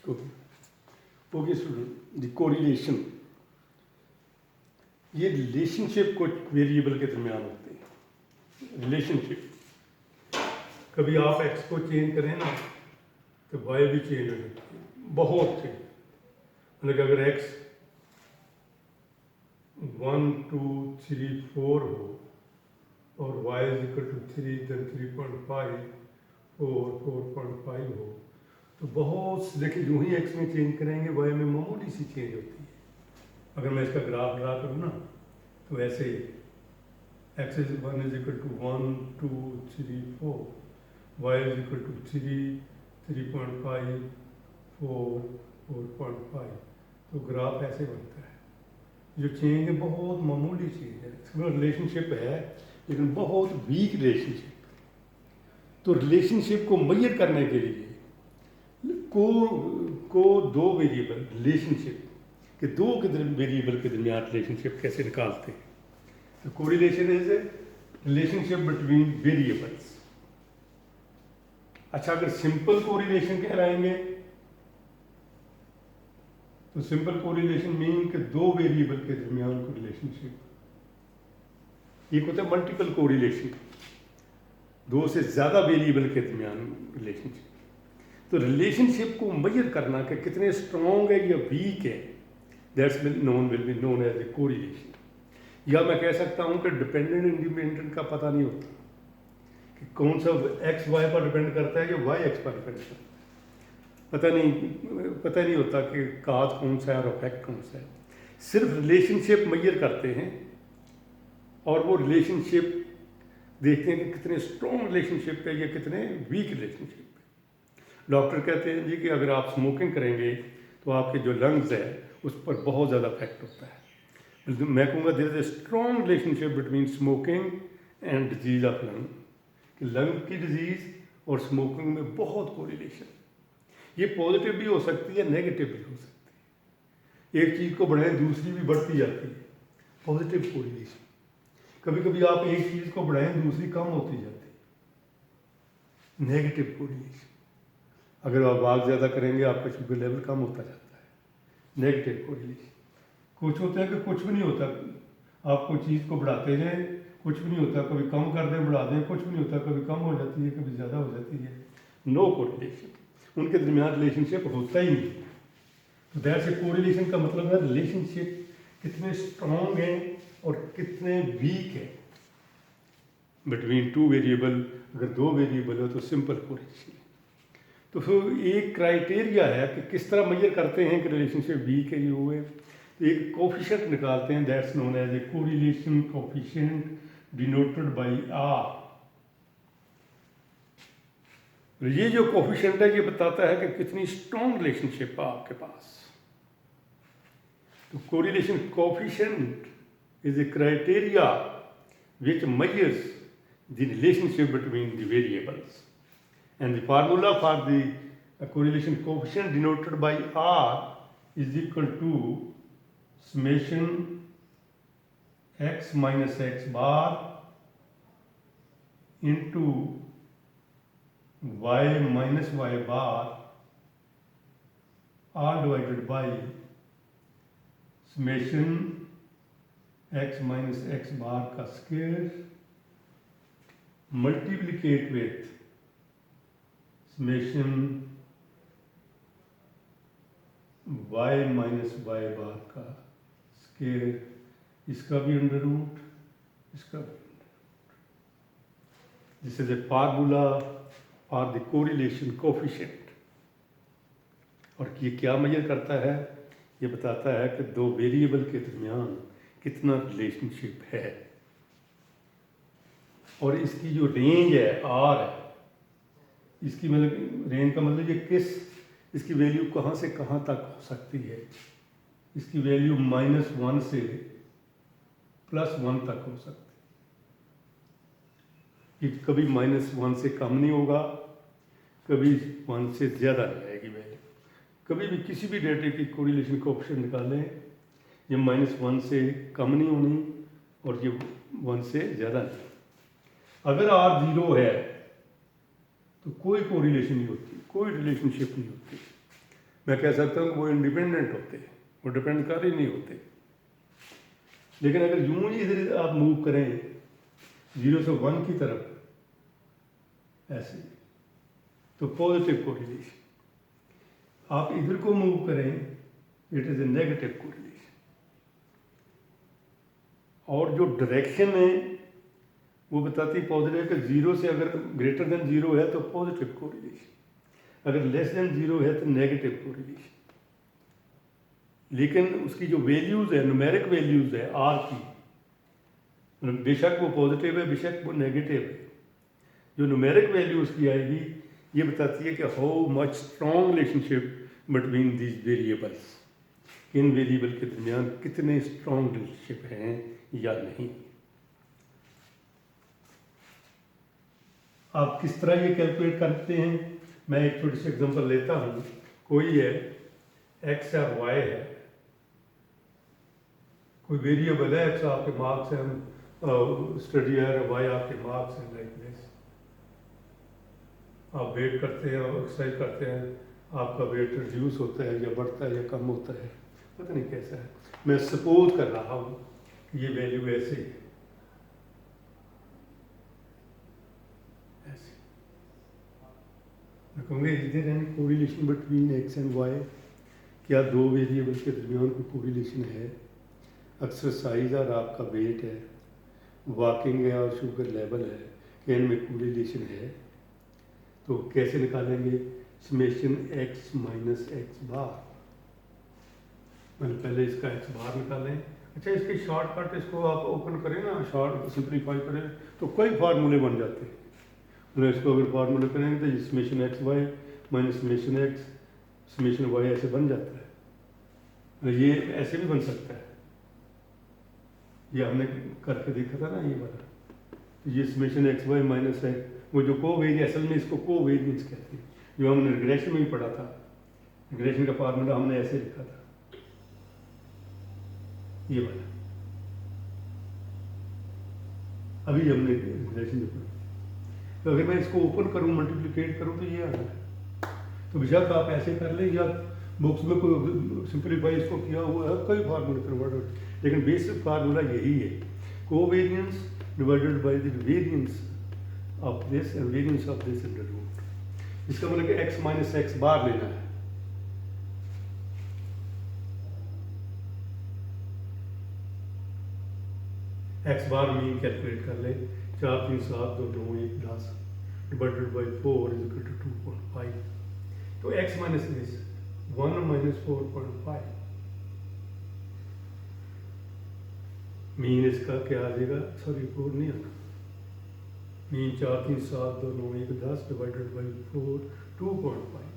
Okay student, the correlation, ये relationship कुछ variable के दरमियान होते हैं। रिलेशनशिप, कभी आप एक्स को चेंज करें ना तो वाई भी चेंज हो जाती है, बहुत चेंज। मतलब कि अगर एक्स 1 2 3 4 हो और y is equal to 3 then 3.5 4 4.5 हो तो बहुत देखिए, जो ही एक्स में चेंज करेंगे वाई में मामूली सी चेंज होती है। अगर मैं इसका ग्राफ ड्रा करूँ ना तो ऐसे x is 1 is equal to 1 2 3 4, y is equal to 3 3.5 4 4.5, तो ग्राफ ऐसे बनता है। जो चेंज है बहुत मामूली चीज़ है, इसका रिलेशनशिप है लेकिन बहुत वीक रिलेशनशिप। तो रिलेशनशिप को मेजर करने के लिए को दो वेरिएबल रिलेशनशिप के दो के वेरिएबल के दरमियान रिलेशनशिप कैसे निकालते हैं। तो correlation is a relationship between variables. अच्छा, अगर सिंपल कोरिलेशन कहलाएंगे तो सिंपल कोरिलेशन मीन के दो वेरिएबल के दरमियान को रिलेशनशिप। एक होता है मल्टीपल कोरिलेशन, दो से ज़्यादा वेरिएबल के दरमियान रिलेशनशिप। तो रिलेशनशिप को मेजर करना कि कितने स्ट्रॉन्ग है या वीक है, that's will be known as a correlation. या मैं कह सकता हूँ कि डिपेंडेंट इंडिपेंडेंट का पता नहीं होता कि कौन सा एक्स वाई पर डिपेंड करता है या वाई एक्स पर डिपेंड करता है। पता नहीं होता कि काज कौन सा है और इफेक्ट कौन सा है। सिर्फ रिलेशनशिप मेजर करते हैं और वो रिलेशनशिप देखते हैं कि कितने स्ट्रॉन्ग रिलेशनशिप है या कितने वीक रिलेशनशिप है। डॉक्टर कहते हैं जी कि अगर आप स्मोकिंग करेंगे तो आपके जो लंग्स है उस पर बहुत ज़्यादा इफेक्ट होता है। मैं कहूँगा there is a strong relationship between smoking and disease of lung, कि लंग की डिजीज़ और स्मोकिंग में बहुत कोरिलेशन। ये पॉजिटिव भी हो सकती है, नेगेटिव भी हो सकती है। एक चीज़ को बढ़ाएं दूसरी भी बढ़ती जाती है, पॉजिटिव कोरिलेशन। कभी कभी आप एक चीज़ को बढ़ाएं दूसरी कम होती जाती है, नेगेटिव कोरिलेशन। अगर आप आग ज़्यादा करेंगे आपका शुगर लेवल कम होता जाता है, नेगेटिव कोरिलेशन। कुछ होता है कि कुछ भी नहीं होता, आप कोई चीज़ को बढ़ाते जाएं कुछ भी नहीं होता, कभी कम कर दें बढ़ा दें कुछ भी नहीं होता, कभी कम हो जाती है कभी ज़्यादा हो जाती है, नो कोरिलेशन। उनके दरमियान रिलेशनशिप होता ही नहीं। तो दैट्स ए कोरिलेशन का मतलब है रिलेशनशिप कितने स्ट्रॉन्ग हैं और कितने वीक है बिटवीन टू वेरिएबल। अगर दो वेरिएबल हो तो सिंपल कोरिलेशन। तो फिर एक क्राइटेरिया है कि किस तरह मेजर करते हैं कि रिलेशनशिप वीक है ये हुए। तो एक कोफिशिएंट निकालते हैं, that's known as a correlation coefficient denoted by R. ये जो कोफिशिएंट है ये बताता है कि कितनी स्ट्रॉन्ग रिलेशनशिप है आपके पास। तो correlation coefficient is a criteria which measures the relationship between the variables, and the formula for the correlation coefficient denoted by R is equal to summation x minus x bar into y minus y bar all divided by summation x minus x bar का square multiplicate with summation y minus y bar का square, इसका भी under root इसका भी under root. This is a formula for the correlation coefficient. और ये क्या major करता है, ये बताता है कि दो वेरिएबल के दरमियान कितना रिलेशनशिप है। और इसकी जो रेंज है आर है, इसकी मतलब रेंज का मतलब ये किस, इसकी वैल्यू कहाँ से कहाँ तक हो सकती है। इसकी वैल्यू -1 से +1 तक हो सकती है। ये कभी -1 से कम नहीं होगा, कभी 1 से ज़्यादा नहीं आएगी वैल्यू। कभी भी किसी भी डेटा की कोरिलेशन कोएफिशिएंट निकालें, ये -1 से कम नहीं होनी और ये 1 से ज़्यादा नहीं। अगर R 0 है तो कोई कोरिलेशन नहीं होती, कोई रिलेशनशिप नहीं होती। मैं कह सकता हूँ कि वो इंडिपेंडेंट होते हैं, वो डिपेंड कर ही नहीं होते। लेकिन अगर यूं ही इधर आप मूव करें 0 से 1 की तरफ ऐसे, तो पॉजिटिव कोरिलेशन। आप इधर को मूव करें, it is A negative correlation. और जो डायरेक्शन है वो बताती है पॉजिटिव कि 0 से अगर ग्रेटर देन 0 है तो पॉजिटिव कोरिलेशन, अगर लेस देन 0 है तो नेगेटिव कोरिलेशन। लेकिन उसकी जो वैल्यूज़ है, न्यूमेरिक वैल्यूज़ है आर की, मतलब बेशक वो पॉजिटिव है बेशक वो नेगेटिव है, जो न्यूमेरिक वैल्यू उसकी आएगी ये बताती है कि how much strong relationship between these variables, in variable के दरमियान कितने स्ट्रॉन्ग रिलेशनशिप हैं या नहीं। आप किस तरह ये कैलकुलेट करते हैं, मैं एक छोटी सी एग्जांपल लेता हूँ। कोई है एक्स या वाई है, कोई वेरिएबल है, एक्स आपके मार्क्स हैं स्टडी है, वाई आपके मार्क्स हैं, लाइक दिस। आप वेट करते हैं और एक्सरसाइज करते हैं, आपका वेट रिड्यूस होता है या बढ़ता है या कम होता है, पता नहीं कैसा है। मैं सपोज कर रहा हूँ कि ये वैल्यू ऐसे है, ऐसे। मैं कहूँगा is there any correlation between x and y, क्या दो वेरिएबल के दरमियान कोई कोरिलेशन है। एक्सरसाइज और आपका वेट है, वॉकिंग है और शुगर लेवल है, क्या इनमें कोरिलेशन है। तो कैसे निकालेंगे, समेशन एक्स माइनस एक्स बार। मैंने पहले इसका एक्स बार निकालें। अच्छा, इसके शॉर्टकट इसको आप ओपन करें ना, शॉर्ट सिंप्लीफाई करें तो कई फार्मूले बन जाते हैं। मतलब इसको अगर फार्मूले करेंगे तो summation x y minus summation x summation y ऐसे बन जाता है। ये ऐसे भी बन सकता है, ये हमने करके देखा था ना ये वाला। तो ये समेशन एक्स वाई माइनस है, वो जो कोवेरिएंस, असल में इसको कोवेरिएंस कहते हैं, जो हमने रिग्रेशन में ही पढ़ा था। रिग्रेशन का फार्मूला हमने ऐसे लिखा था, ये वाला। अभी हमने रिग्रेशन में पढ़ा। तो अगर मैं इसको ओपन करूँ, मल्टीप्लिकेट करूँ तो ये आ रहा है। तो बेशक आप ऐसे कर लें या बुक्स में कोई सिंप्लीफाई इसको किया हुआ है, कई फार्मूले कन्वर्ट, लेकिन बेसिक फार्मूला यही है, covariance divided by the variance of this and variance of this under root. इसका मतलब कि x माइनस एक्स बार लेना है। एक्स बार मीन कैलकुलेट कर ले, 4 3 7 2 9 1 10 divided by 4 is equal to 2.5। तो x minus this 1 minus 4.5, mean इसका क्या आ जाएगा, सॉरी 4 नहीं आना, mean 4 3 7 2 9 1 10 divided by 4 2.5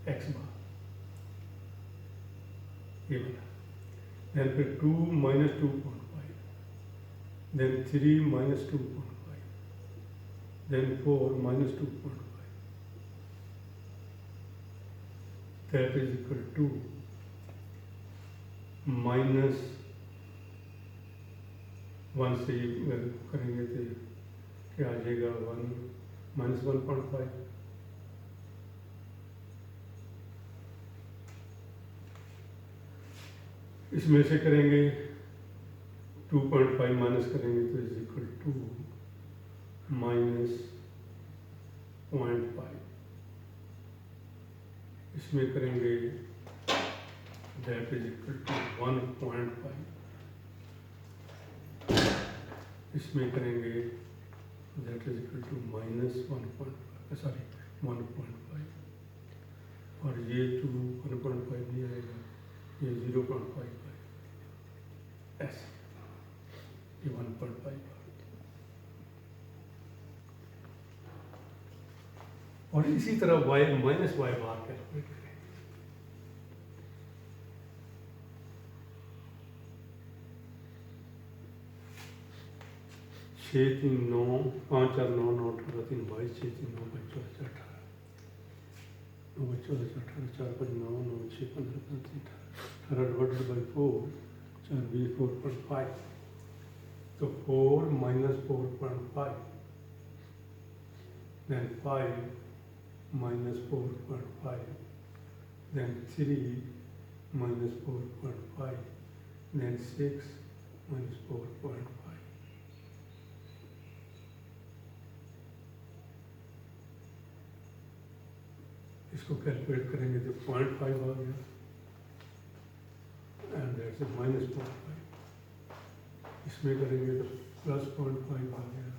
x bar, ये बना। देन फिर 2 minus 2.5, then 3 minus 2.5, then 4 minus 2.5, that is equal to minus 1 से करेंगे तो क्या आ जाएगा, 1 माइनस 1.5, इसमें से करेंगे 2.5 माइनस करेंगे तो इज इक्वल टू माइनस 0.5, इसमें करेंगे दैट इज इक्वल टू 1.5, इसमें करेंगे that is equal to minus 1.5, sorry 1.5, और ये 1.5 नहीं आएगा, ये 0.55 ऐसे, ये 1.5, और इसी तरह y माइनस वाई बार कैलकुलेट करें। छः 3 9 5 4 9 9 18 3 22 6 3 9 5 14 18 9 14 18 4 5 9 9 6 15 15 18 डिवाइडेड बाई 4 4 भी 4.5, तो 4 minus 4.5, then 5 minus 4.5 then 3 minus 4.5, then 6 minus 4.5. इसको कैलकुलेट करेंगे तो 0.5 आ गया, एंड दैट्स माइनस 0.5. इसमें करेंगे तो प्लस 0.5 आ गया,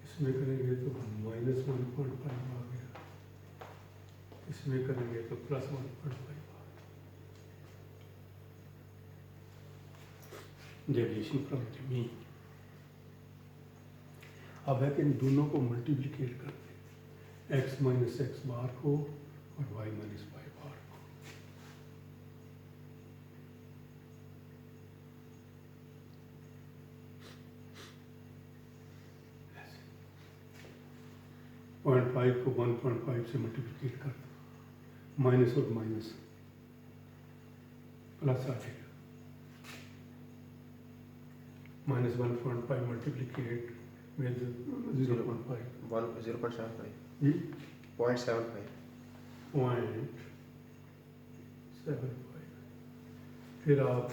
इसमें करेंगे तो माइनस 1.5 आ गया, इसमें करेंगे तो प्लस 1.5 आ गया. Deviation from the mean. अब है कि इन दोनों को मल्टीप्लिकेट कर दें, x माइनस एक्स बार को और y माइनस वाई बार को. ऐसे 0.5 को 1.5 से मल्टीप्लिकेट कर दो, माइनस और माइनस प्लस आ जाएगा. Minus 1.5 मल्टीप्लिकेट with 0.5. 0.75. जी 0.75. 0.75. फिर आप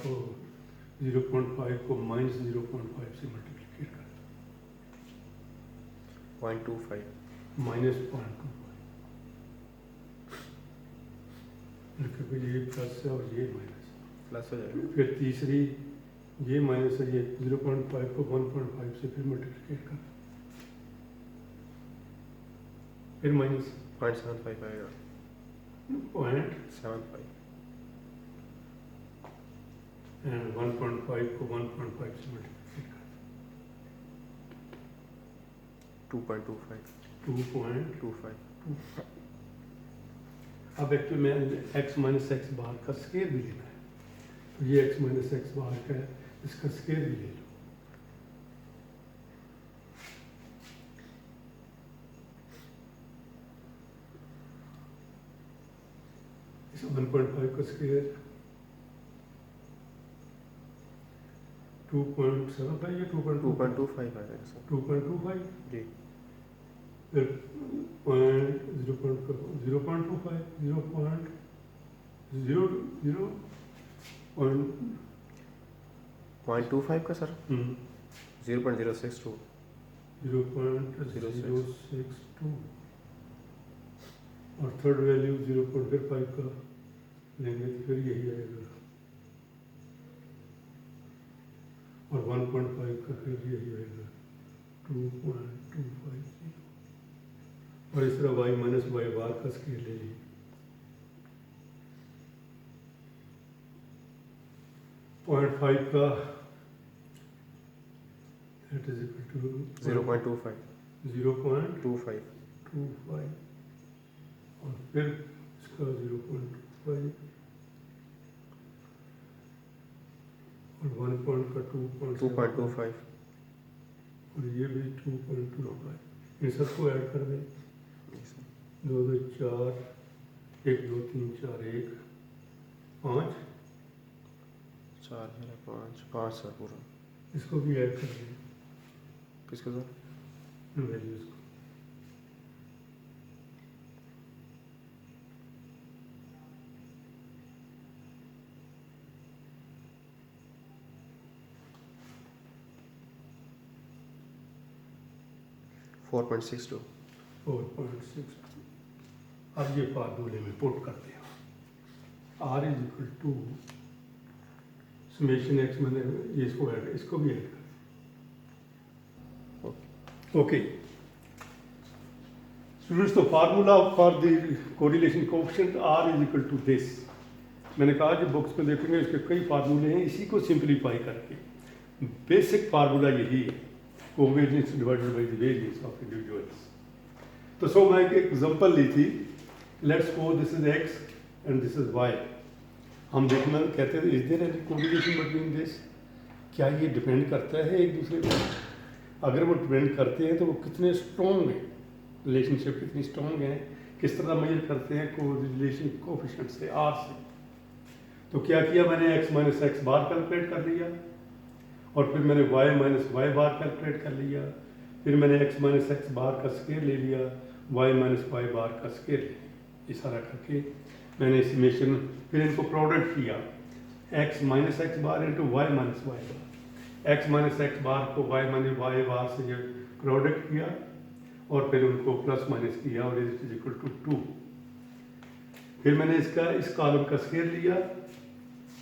0.5 को माइनस 0.5 से मल्टीप्लिकेट कर दो, 0.25. माइनस 0.25. क्योंकि ये प्लस है और ये माइनस. प्लस हो जाएगा. फिर तीसरी ये माइनस है, ये 0.5 को 1.5 से फिर मल्टीप्लिकेट कर दो, फिर माइनस 0.75 आएगा. 0.75 एंड 1.5 को 1.5 से मल्टीप्लिकेट कर 2.25. दो, 2.25. 25. अब एक्चुअली में x माइनस एक्स बार का स्केयर भी लेना है, तो ये x माइनस एक्स बार का है, इसका स्केयर भी ले लो. इस 1.5 का स्केयर 2.75 या 2.25 आ जाएगा सर. 2.25. जी. फिर 0.25 0.25 का सर 0.062. 0.062 और थर्ड वैल्यू 0.5 का लेंगे तो फिर यही आएगा, और 1.5 का फिर यही आएगा 2.250. और इस तरह y माइनस वाई बार का स्केल ले लीजिए. 0.5 का that is equal to 0.25. 0.25 25. और फिर इसका 0.25 और 1 पॉइंट का 2.25. और ये भी 2.25. इन सबको ऐड कर दें. 2 2 4, 1 2 3 4 1 5. 4 मेरा 5 सर पूरा. इसको भी ऐड कर दें, किसको सर? वैल्यूज को. $4.62. 4.6. अब ये फार्मूले में पुट करते हैं. R is equal to summation x, मैंने ये इसको ऐड, इसको भी ऐड कर. ओके स्टूडेंट्स, तो formula for the correlation coefficient R is equal to this. मैंने कहा कि बुक्स में देखेंगे इसके कई फार्मूले हैं, इसी को सिंप्लीफाई करके बेसिक फार्मूला यही है, covariance divided by the variance of individuals. तो सो मैं एक एग्जांपल ली थी. Let's suppose this is x and this is y. हम देखना कहते हैं is there any correlation between this, क्या ये डिपेंड करता है एक दूसरे पर. अगर वो डिपेंड करते हैं तो वो कितने स्ट्रॉन्ग हैं, रिलेशनशिप कितनी स्ट्रॉन्ग है, किस तरह मेजर करते हैं कोरिलेशन कोएफिशिएंट से, R से. तो क्या किया मैंने, x माइनस एक्स बार कैलकुलेट कर लिया, और फिर मैंने y माइनस वाई बार कैलकुलेट कर लिया, फिर मैंने x माइनस एक्स बार का स्केयर ले लिया, y माइनस वाई बार का स्केयर ले लिया. इस तरह करके मैंने इस्टीमेशन, फिर इनको प्रोडक्ट किया, x minus x bar into Y minus Y बार, x माइनस एक्स बार को y माइनस वाई बार से जो प्रोडक्ट किया और फिर उनको प्लस माइनस किया और इट इज इक्वल टू 2। फिर मैंने इसका इस कॉलम का स्केयर लिया,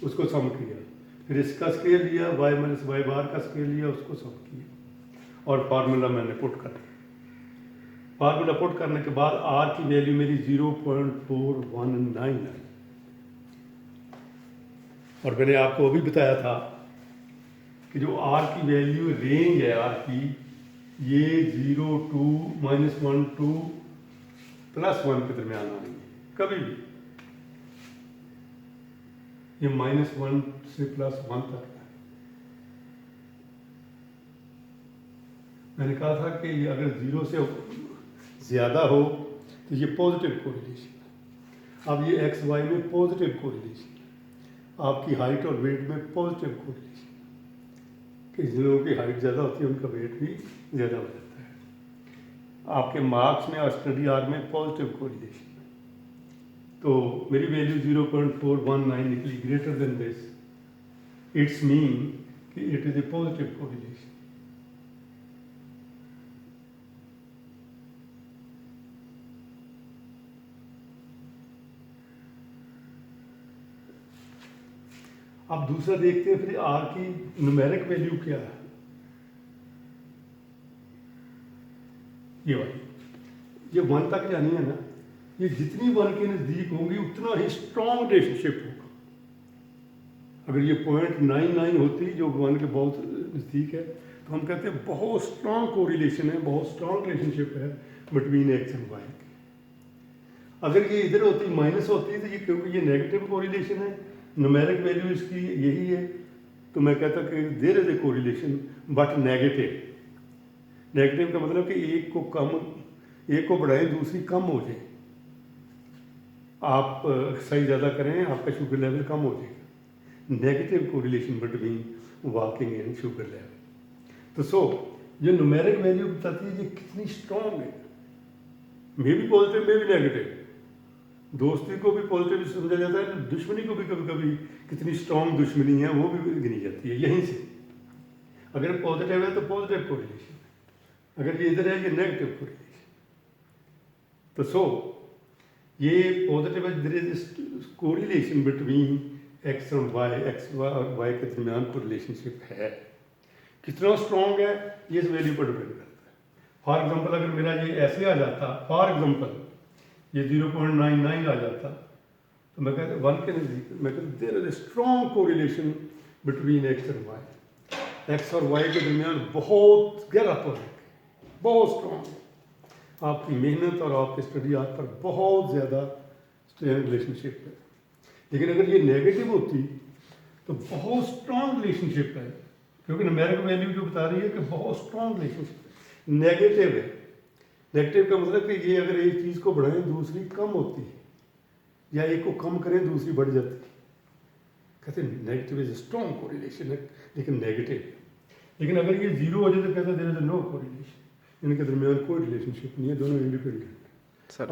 उसको सम किया, फिर इसका स्केयर लिया, y माइनस वाई बार का स्केयर लिया, उसको सम किया और फार्मूला मैंने पुट कर दिया। फार्मूला पुट करने के बाद r की वैल्यू मेरी 0.419 आई और मैंने आपको अभी बताया था कि जो r की वैल्यू रेंज है r की, ये 0 टू -1 टू +1 के दरमियान आ रही है कभी भी, ये -1 से +1 तक है। मैंने कहा था कि अगर 0 से ज़्यादा हो तो ये पॉजिटिव कोरिलेशन है। अब ये एक्स वाई में पॉजिटिव कोरिलेशन है, आपकी हाइट और वेट में पॉजिटिव कोरिलेशन है कि जिन लोगों की हाइट ज़्यादा होती है उनका वेट भी ज़्यादा हो जाता है। आपके मार्क्स में और स्टडी आर में पॉजिटिव कोरिलेशन है। तो मेरी वैल्यू 0.419 निकली, greater than this, it's mean कि it is a positive correlation. अब दूसरा देखते हैं फिर आर की न्यूमेरिक वैल्यू क्या है। ये वाली, ये 1 तक जानी है ना, ये जितनी 1 के नज़दीक होंगी उतना ही स्ट्रॉन्ग रिलेशनशिप होगा। अगर ये 0.99 होती जो 1 के बहुत नज़दीक है तो हम कहते हैं बहुत स्ट्रॉन्ग कोरिलेशन है, बहुत स्ट्रॉन्ग रिलेशनशिप है बिटवीन एक्स एंड वाई। अगर ये इधर होती माइनस होती तो ये, क्योंकि ये नेगेटिव कोरिलेशन है, न्यूमेरिक वैल्यू इसकी यही है, तो मैं कहता कि there is a correlation but negative. Negative का मतलब कि एक को बढ़ाएं दूसरी कम हो जाए। आप एक्सरसाइज ज़्यादा करें आपका शुगर लेवल कम हो जाएगा। Negative correlation between walking and sugar level. तो जो न्यूमेरिक वैल्यू बताती है ये कितनी स्ट्रॉन्ग है, मे भी पॉजिटिव मे भी नेगेटिव। दोस्ती को भी पॉजिटिव समझा जाता है, दुश्मनी को भी कभी कभी कितनी स्ट्रॉन्ग दुश्मनी है वो भी गिनी जाती है यहीं से। अगर पॉजिटिव है तो पॉजिटिव कोरिलेशन, अगर ये इधर है ये नेगेटिव कोरिलेशन। तो ये पॉजिटिव है, there is correlation between X और वाई, एक्स और वाई के दरमियान को रिलेशनशिप है। कितना स्ट्रॉन्ग है ये इस वैल्यू पर डिपेंड करता है। फॉर एग्जाम्पल अगर मेरा ये ऐसे आ जाता, फॉर एग्जाम्पल ये 0.99 आ जाता तो मैं कहता 1 के नज़दीक, मैं कहता there is a strong correlation between x and Y. X और वाई के दरमियान बहुत गहरा ताल्लुक है, बहुत स्ट्रॉन्ग। आपकी मेहनत और आपके स्टडी आप पर बहुत ज़्यादा स्ट्रेन रिलेशनशिप है। लेकिन अगर ये नेगेटिव होती तो बहुत स्ट्रॉन्ग रिलेशनशिप है, क्योंकि न्यूमेरिक वैल्यू जो बता रही है कि बहुत स्ट्रॉन्ग रिलेशनशिप है। नेगेटिव है, नेगेटिव का मतलब कि ये अगर एक चीज़ को बढ़ाएं दूसरी कम होती है, या एक को कम करें दूसरी बढ़ जाती है। कहते हैं नेगेटिव इज स्ट्रॉन्ग कोरिलेशन है, लेकिन नेगेटिव है। लेकिन अगर ये 0 हो जाए तो कहते हैं देयर इज नो कोरिलेशन, इनके दरमियान कोई रिलेशनशिप नहीं है, दोनों इंडिपेंडेंट।